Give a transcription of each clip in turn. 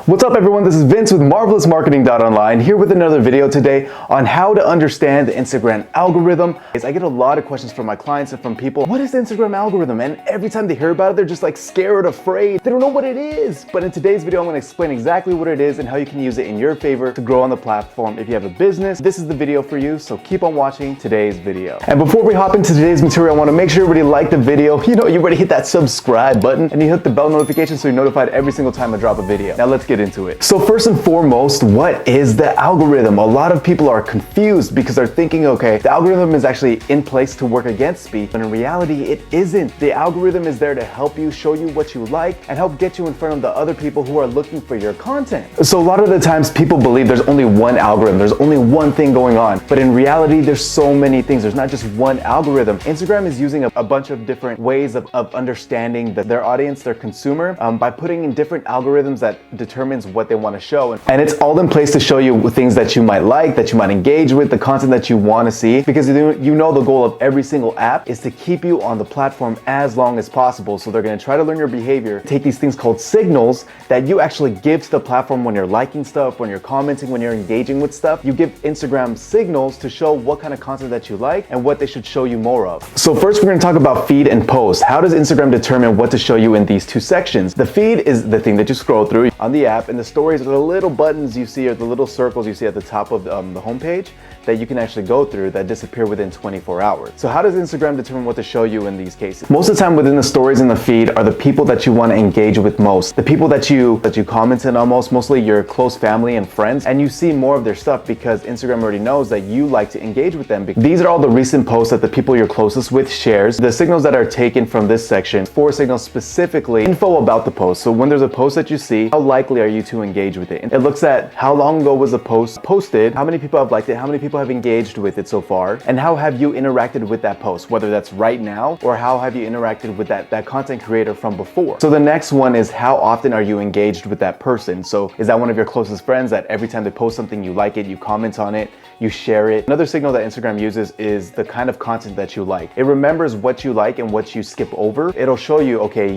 What's up everyone, this is Vince with MarvelousMarketing.online here with another video today on how to understand the Instagram algorithm. I get a lot of questions from my clients and from people, what is the Instagram algorithm? And every time they hear about it, they're just like scared, afraid. They don't know what it is. But in today's video, I'm gonna explain exactly what it is and how you can use it in your favor to grow on the platform. If you have a business, this is the video for you, so keep on watching today's video. And before we hop into today's material, I wanna make sure everybody liked the video. You already hit that subscribe button and you hit the bell notification so you're notified every single time I drop a video. Now let's get into it. So first and foremost, what is the algorithm? A lot of people are confused because they're thinking, okay, the algorithm is actually in place to work against me, but in reality, it isn't. The algorithm is there to help you, show you what you like, and help get you in front of the other people who are looking for your content. So a lot of the times people believe there's only one algorithm, there's only one thing going on, but in reality, there's so many things. There's not just one algorithm. Instagram is using a bunch of different ways of understanding their audience, their consumer, by putting in different algorithms that determines what they want to show. And it's all in place to show you things that you might like, that you might engage with, the content that you want to see, because you know the goal of every single app is to keep you on the platform as long as possible. So they're going to try to learn your behavior, take these things called signals that you actually give to the platform when you're liking stuff, when you're commenting, when you're engaging with stuff. You give Instagram signals to show what kind of content that you like and what they should show you more of. So first we're going to talk about feed and post. How does Instagram determine what to show you in these two sections? The feed is the thing that you scroll through on the app, and the stories are the little buttons you see or the little circles you see at the top of the homepage that you can actually go through that disappear within 24 hours. So how does Instagram determine what to show you in these cases? Most of the time within the stories in the feed are the people that you want to engage with most, the people that you commented on most, mostly your close family and friends, and you see more of their stuff because Instagram already knows that you like to engage with them. These are all the recent posts that the people you're closest with shares. The signals that are taken from this section, 4 signals specifically, info about the post. So when there's a post that you see, how likely are you to engage with it? It looks at how long ago was the post posted, how many people have liked it, how many people have engaged with it so far, and how have you interacted with that post, whether that's right now or how have you interacted with that content creator from before. So the next one is how often are you engaged with that person? So is that one of your closest friends that every time they post something you like it, you comment on it, you share it? Another signal that Instagram uses is the kind of content that you like. It remembers what you like and what you skip over. It'll show you, okay,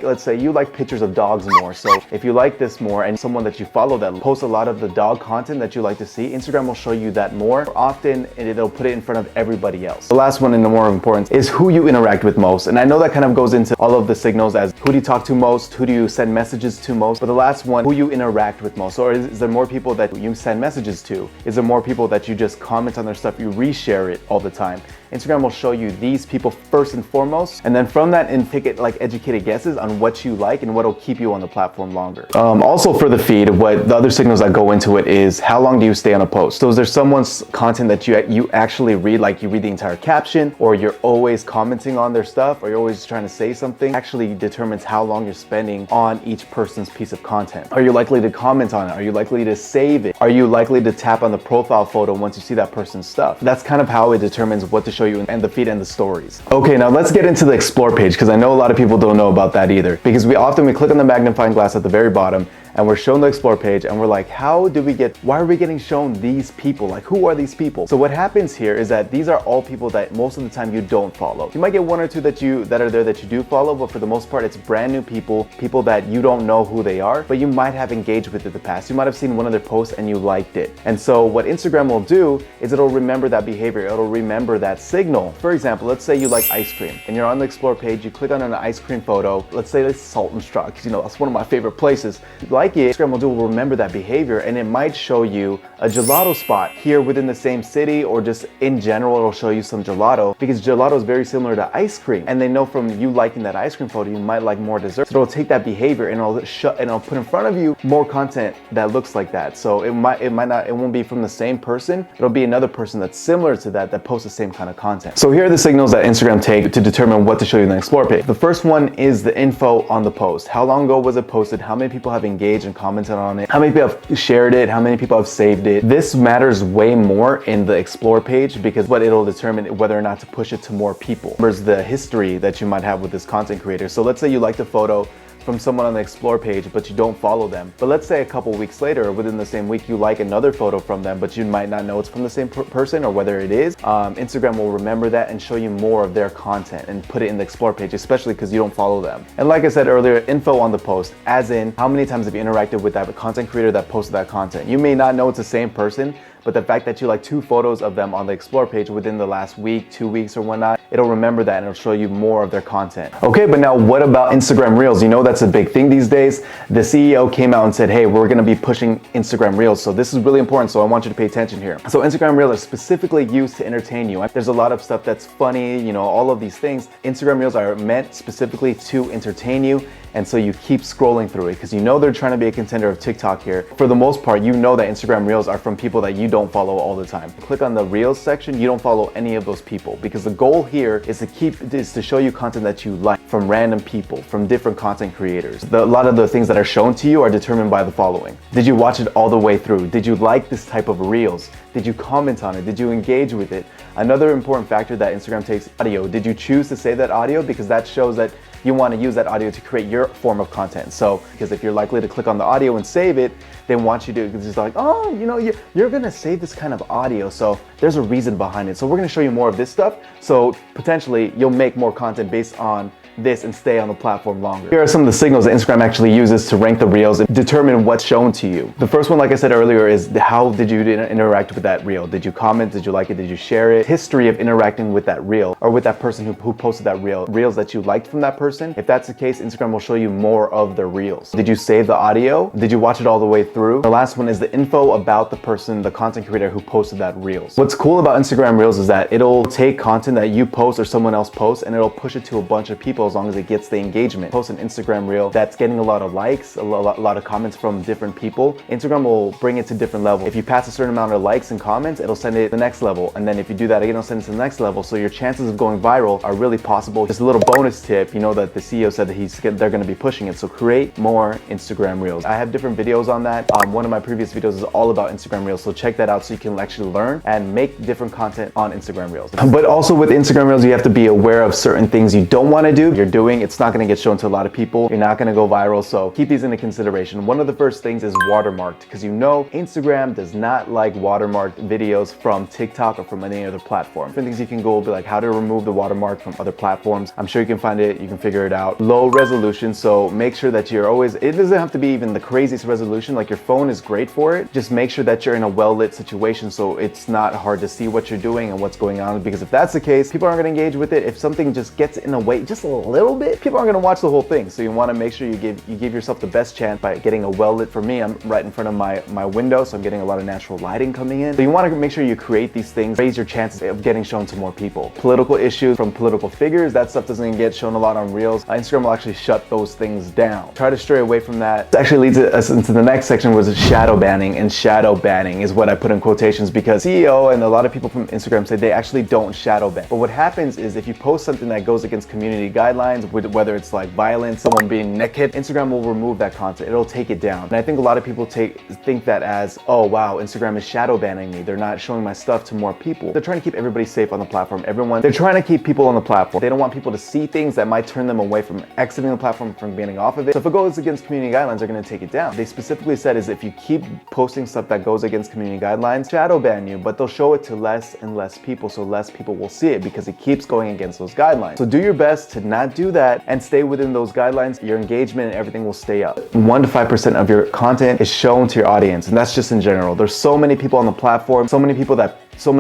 let's say you like pictures of dogs more. So if you like this more and someone that you follow that posts a lot of the dog content that you like to see, Instagram will show you that more often and it'll put it in front of everybody else. The last one and the more important is who you interact with most. And I know that kind of goes into all of the signals as who do you talk to most, who do you send messages to most, but the last one, who you interact with most. Or is there more people that you send messages to? Is there more people that you just comment on their stuff, you reshare it all the time? Instagram will show you these people first and foremost, and then from that and take it like educated guesses on what you like and what'll keep you on the platform longer. Also for the feed, what the other signals that go into it is how long do you stay on a post? So is there someone's content that you actually read, like you read the entire caption, or you're always commenting on their stuff, or you're always trying to say something? Actually determines how long you're spending on each person's piece of content. Are you likely to comment on it? Are you likely to save it? Are you likely to tap on the profile photo once you see that person's stuff? That's kind of how it determines what to show you in the feed and the stories. Okay, now let's get into the explore page because I know a lot of people don't know about that either, because we click on the magnifying glass at the very bottom and we're shown the explore page and we're like, why are we getting shown these people? Like, who are these people? So what happens here is that these are all people that most of the time you don't follow. You might get one or two that are there that you do follow, but for the most part, it's brand new people that you don't know who they are, but you might have engaged with in the past. You might have seen one of their posts and you liked it. And so what Instagram will do is it'll remember that behavior. It'll remember that signal. For example, let's say you like ice cream and you're on the explore page, you click on an ice cream photo. Let's say it's Salt and Straw, because that's one of my favorite places. Instagram will remember that behavior, and it might show you a gelato spot here within the same city, or just in general it'll show you some gelato, because gelato is very similar to ice cream, and they know from you liking that ice cream photo you might like more dessert. So it'll take that behavior and it'll put in front of you more content that looks like that. So it won't be from the same person, it'll be another person that's similar to that posts the same kind of content. So here are the signals that Instagram take to determine what to show you in the explore page. The first one is the info on the post. How long ago was it posted? How many people have engaged and commented on it? How many people have shared it? How many people have saved it? This matters way more in the explore page, because what it'll determine whether or not to push it to more people. There's the history that you might have with this content creator. So let's say you liked a photo from someone on the explore page, but you don't follow them. But let's say a couple weeks later, or within the same week, you like another photo from them, but you might not know it's from the same person or whether it is. Instagram will remember that and show you more of their content and put it in the explore page, especially because you don't follow them. And like I said earlier, info on the post, as in how many times have you interacted with that content creator that posted that content. You may not know it's the same person, but the fact that you like 2 photos of them on the explore page within the last week, 2 weeks or whatnot, it'll remember that and it'll show you more of their content. Okay, but now what about Instagram Reels? You know that's a big thing these days. The CEO came out and said, hey, we're gonna be pushing Instagram Reels. So this is really important, so I want you to pay attention here. So Instagram Reels are specifically used to entertain you. There's a lot of stuff that's funny, you know, all of these things. Instagram Reels are meant specifically to entertain you. And so you keep scrolling through it because you know they're trying to be a contender of TikTok here. For the most part, you know that Instagram Reels are from people that you don't follow all the time. Click on the Reels section, you don't follow any of those people because the goal here is to show you content that you like from random people, from different content creators. A lot of the things that are shown to you are determined by the following. Did you watch it all the way through? Did you like this type of Reels? Did you comment on it? Did you engage with it? Another important factor that Instagram takes audio. Did you choose to save that audio? Because that shows that you want to use that audio to create your form of content. So, because if you're likely to click on the audio and save it, they want you to just like, oh, you know, you're gonna save this kind of audio. So there's a reason behind it. So we're gonna show you more of this stuff. So potentially you'll make more content based on this and stay on the platform longer. Here are some of the signals that Instagram actually uses to rank the Reels and determine what's shown to you. The first one, like I said earlier, is how did you interact with that Reel? Did you comment? Did you like it? Did you share it? History of interacting with that Reel or with that person who posted that Reel. Reels that you liked from that person. If that's the case, Instagram will show you more of their Reels. Did you save the audio? Did you watch it all the way through? The last one is the info about the person, the content creator who posted that Reels. What's cool about Instagram Reels is that it'll take content that you post or someone else posts and it'll push it to a bunch of people as long as it gets the engagement. Post an Instagram Reel that's getting a lot of likes, a lot of comments from different people. Instagram will bring it to different levels. If you pass a certain amount of likes and comments, it'll send it to the next level. And then if you do that again, it'll send it to the next level. So your chances of going viral are really possible. Just a little bonus tip, you know that the CEO said that they're gonna be pushing it. So create more Instagram Reels. I have different videos on that. One of my previous videos is all about Instagram Reels. So check that out so you can actually learn and make different content on Instagram Reels. But also with Instagram Reels, you have to be aware of certain things you don't wanna do. You're doing, it's not gonna get shown to a lot of people. You're not gonna go viral. So keep these into consideration. One of the first things is watermarked, because you know Instagram does not like watermarked videos from TikTok or from any other platform. Different things you can go will be like how to remove the watermark from other platforms. I'm sure you can find it, you can figure it out. Low resolution, so make sure that you're always, it doesn't have to be even the craziest resolution, like your phone is great for it. Just make sure that you're in a well-lit situation so it's not hard to see what you're doing and what's going on, because if that's the case, people aren't gonna engage with it. If something just gets in the way just a little bit, people aren't gonna watch the whole thing. So you wanna make sure you give yourself the best chance by getting a well-lit. For me, I'm right in front of my window, so I'm getting a lot of natural lighting coming in. So you wanna make sure you create these things, raise your chances of getting shown to more people. Political issues from political figures, that stuff doesn't get shown a lot on Reels. Instagram will actually shut those things down. Try to stray away from that. This actually leads us into the next section, was shadow banning, and shadow banning is what I put in quotations because CEO and a lot of people from Instagram say they actually don't shadow ban. But what happens is if you post something that goes against community guidelines, whether it's like violence, someone being naked, Instagram will remove that content. It'll take it down. And I think a lot of people think that as, oh wow, Instagram is shadow banning me. They're not showing my stuff to more people. They're trying to keep everybody safe on the platform. They're trying to keep people on the platform. They don't want people to see things that might turn them away from exiting the platform, from getting off of it. So if it goes against community guidelines, they're gonna take it down. They specifically said is if you keep posting stuff that goes against community guidelines, shadow ban you, but they'll show it to less and less people, so less people will see it because it keeps going against those guidelines. So do your best to not do that and stay within those guidelines. Your engagement and everything will stay up. 1 to 5% of your content is shown to your audience, and that's just in general. There's so many people on the platform, so many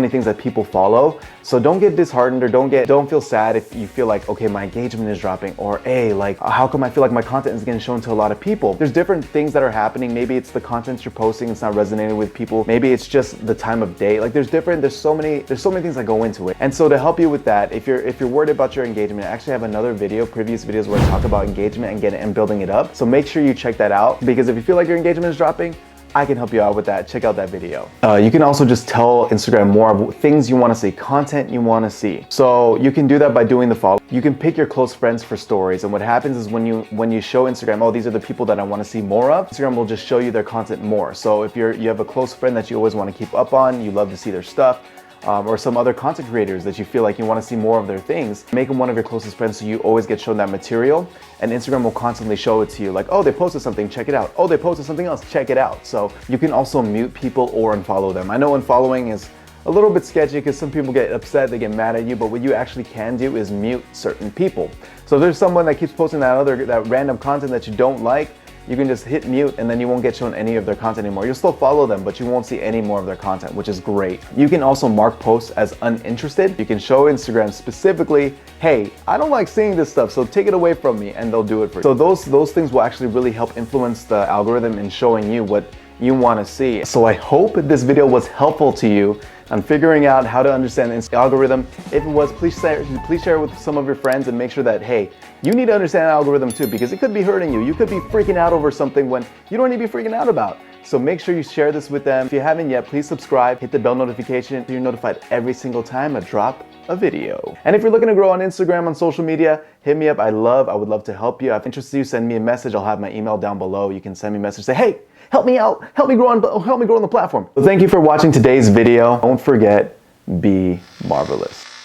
things that people follow. So don't get disheartened or don't feel sad if you feel like, okay, my engagement is dropping, or hey, like how come I feel like my content is getting shown to a lot of people? There's different things that are happening. Maybe it's the content you're posting, it's not resonating with people. Maybe it's just the time of day. Like there's so many things that go into it. And so to help you with that, if you're worried about your engagement, I actually have another previous videos where I talk about engagement and building it up. So make sure you check that out, because if you feel like your engagement is dropping, I can help you out with that. Check out that video. You can also just tell Instagram more of things you want to see, content you want to see. So you can do that by doing the following. You can pick your close friends for stories, and what happens is when you show Instagram, oh, these are the people that I want to see more of, Instagram will just show you their content more. So if you have a close friend that you always want to keep up on, you love to see their stuff, or some other content creators that you feel like you want to see more of their things, make them one of your closest friends so you always get shown that material, and Instagram will constantly show it to you like, oh, they posted something, check it out. Oh, they posted something else, check it out. So you can also mute people or unfollow them. I know unfollowing is a little bit sketchy because some people get upset, they get mad at you, but what you actually can do is mute certain people. So if there's someone that keeps posting that random content that you don't like, you can just hit mute and then you won't get shown any of their content anymore. You'll still follow them, but you won't see any more of their content, which is great. You can also mark posts as uninterested. You can show Instagram specifically, hey, I don't like seeing this stuff, so take it away from me, and they'll do it for you. So those things will actually really help influence the algorithm in showing you what you want to see. So I hope this video was helpful to you on figuring out how to understand the algorithm. If it was, please share it with some of your friends and make sure that, hey, you need to understand the algorithm too, because it could be hurting you. You could be freaking out over something when you don't need to be freaking out about. So make sure you share this with them. If you haven't yet, please subscribe, hit the bell notification so you're notified every single time I drop a video. And if you're looking to grow on Instagram, on social media, hit me up. I would love to help you. If I'm interested in you, send me a message. I'll have my email down below. You can send me a message, say, hey, help me out, help me grow on the platform. So thank you for watching today's video. Don't forget, be marvelous.